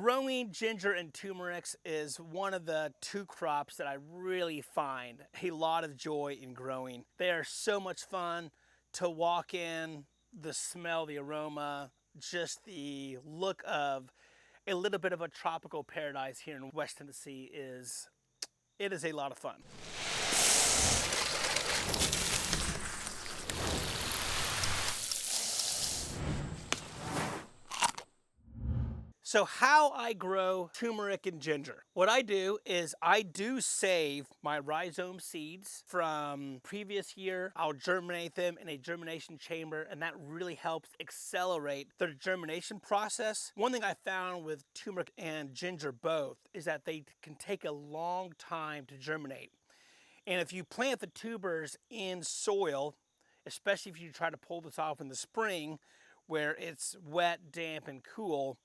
Growing ginger and turmerics is one of the two crops that I really find a lot of joy in growing. They are so much fun to walk in, the smell, the aroma, just the look of a little bit of a tropical paradise here in West Tennessee it is a lot of fun. So how I grow turmeric and ginger. What I do is I do save my rhizome seeds from previous year. I'll germinate them in a germination chamber, and that really helps accelerate the germination process. One thing I found with turmeric and ginger both is that they can take a long time to germinate. And if you plant the tubers in soil, especially if you try to pull this off in the spring where it's wet, damp, and cool,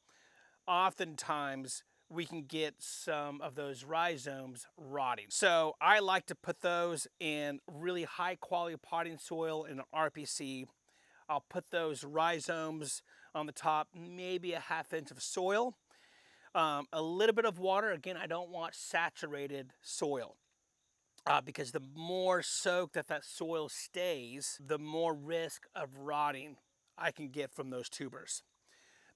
oftentimes we can get some of those rhizomes rotting. So I like to put those in really high quality potting soil in an RPC. I'll put those rhizomes on the top, maybe a ½ inch of soil, a little bit of water. Again, I don't want saturated soil. Because the more soaked that soil stays, the more risk of rotting I can get from those tubers.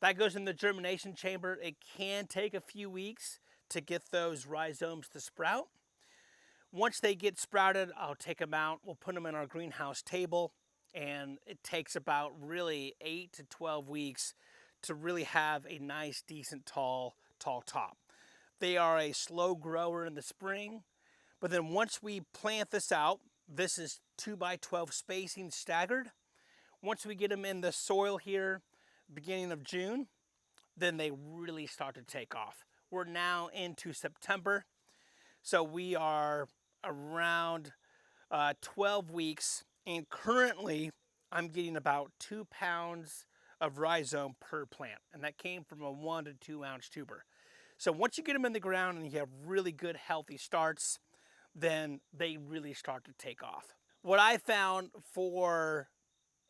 That goes in the germination chamber. It can take a few weeks to get those rhizomes to sprout. Once they get sprouted, I'll take them out. We'll put them in our greenhouse table, and it takes about really 8 to 12 weeks to really have a nice, decent, tall top. They are a slow grower in the spring, but then once we plant this out, this is 2 by 12 spacing staggered. Once we get them in the soil here, beginning of June, then they really start to take off. We're now into September, so we are around 12 weeks, and currently I'm getting about 2 pounds of rhizome per plant, and that came from a 1 to 2 ounce tuber. So once you get them in the ground and you have really good healthy starts, then they really start to take off. What I found for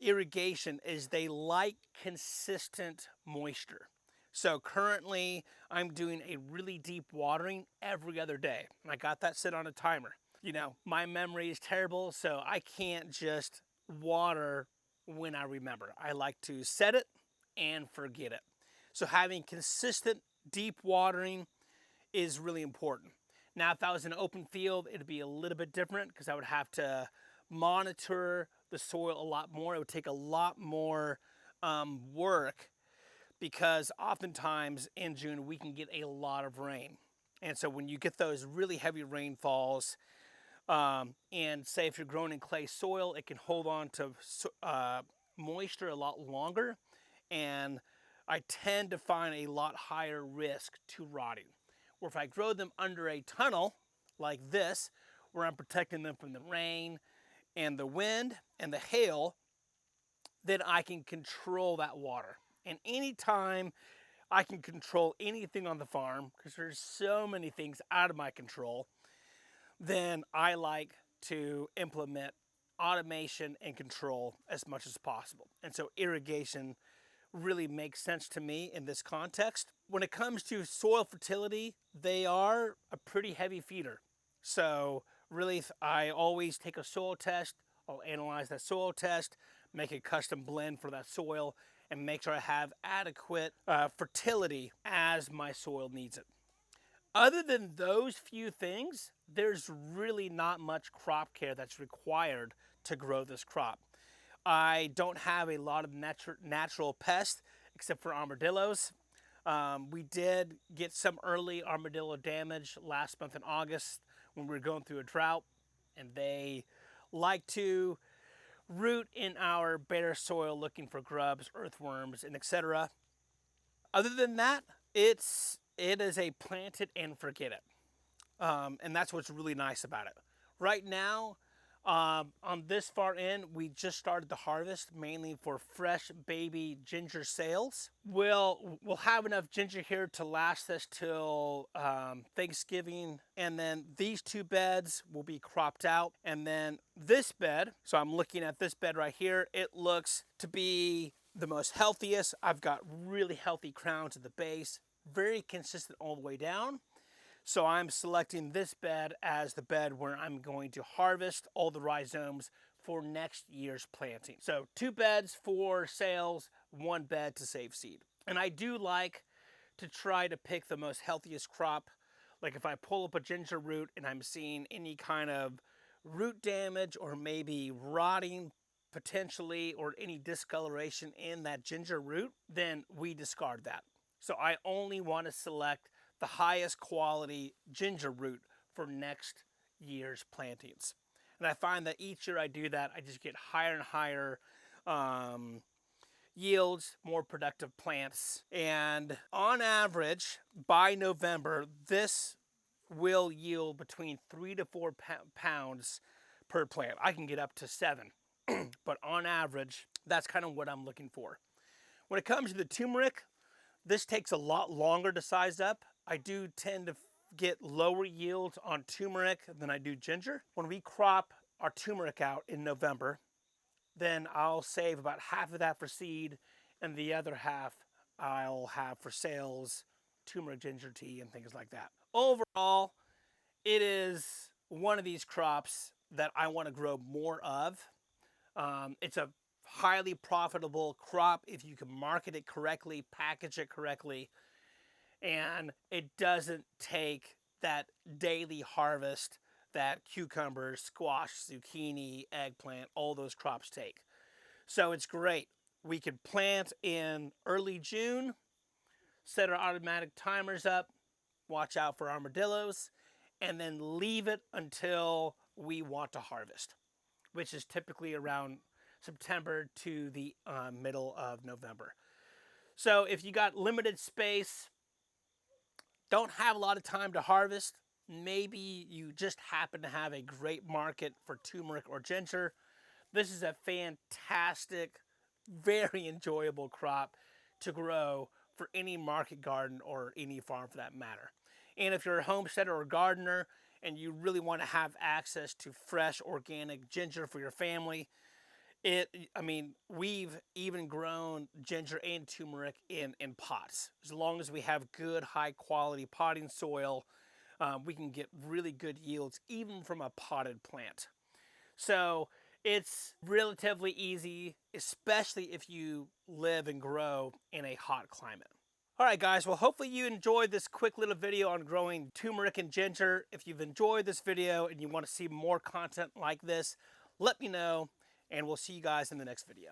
irrigation is they like consistent moisture. So currently I'm doing a really deep watering every other day. And I got that set on a timer. You know, my memory is terrible, so I can't just water when I remember. I like to set it and forget it. So having consistent deep watering is really important. Now, if I was in an open field, it'd be a little bit different because I would have to monitor the soil a lot more. It would take a lot more work because oftentimes in June we can get a lot of rain. And so when you get those really heavy rainfalls, and say if you're growing in clay soil, it can hold on to moisture a lot longer. And I tend to find a lot higher risk to rotting. Or if I grow them under a tunnel like this, where I'm protecting them from the rain and the wind and the hail, then I can control that water. And anytime I can control anything on the farm, because there's so many things out of my control, then I like to implement automation and control as much as possible. And so irrigation really makes sense to me in this context. When it comes to soil fertility, they are a pretty heavy feeder. So really, I always take a soil test. I'll analyze that soil test, make a custom blend for that soil, and make sure I have adequate fertility as my soil needs it. Other than those few things, there's really not much crop care that's required to grow this crop. I don't have a lot of natural pests except for armadillos. We did get some early armadillo damage last month in August when we were going through a drought, and they like to root in our bare soil looking for grubs, earthworms, and etc. Other than that, it is a plant it and forget it. And that's what's really nice about it. Right now, on this far end, we just started the harvest mainly for fresh baby ginger sales. We'll have enough ginger here to last us till Thanksgiving, and then these 2 beds will be cropped out, and then this bed, so I'm looking at this bed right here, it looks to be the most healthiest. I've got really healthy crowns at the base, very consistent all the way down. So I'm selecting this bed as the bed where I'm going to harvest all the rhizomes for next year's planting. So 2 beds for sales, 1 bed to save seed. And I do like to try to pick the most healthiest crop. Like if I pull up a ginger root and I'm seeing any kind of root damage or maybe rotting potentially or any discoloration in that ginger root, then we discard that. So I only want to select the highest quality ginger root for next year's plantings. And I find that each year I do that, I just get higher and higher yields, more productive plants. And on average, by November, this will yield between 3 to 4 pounds per plant. I can get up to 7, but on average, that's kind of what I'm looking for. When it comes to the turmeric, this takes a lot longer to size up. I do tend to get lower yields on turmeric than I do ginger. When we crop our turmeric out in November, then I'll save about half of that for seed and the other half I'll have for sales, turmeric ginger tea and things like that. Overall, it is one of these crops that I want to grow more of. It's a highly profitable crop if you can market it correctly, package it correctly, and it doesn't take that daily harvest that cucumbers, squash, zucchini, eggplant, all those crops take. So it's great. We could plant in early June, set our automatic timers up, watch out for armadillos, and then leave it until we want to harvest, which is typically around September to the middle of November. So if you got limited space, don't have a lot of time to harvest, maybe you just happen to have a great market for turmeric or ginger, this is a fantastic, very enjoyable crop to grow for any market garden or any farm for that matter. And if you're a homesteader or gardener and you really want to have access to fresh organic ginger for your family, we've even grown ginger and turmeric in pots. As long as we have good, high quality potting soil, we can get really good yields even from a potted plant. So it's relatively easy, especially if you live and grow in a hot climate. All right, guys, well, hopefully you enjoyed this quick little video on growing turmeric and ginger. If you've enjoyed this video and you want to see more content like this, let me know, and we'll see you guys in the next video.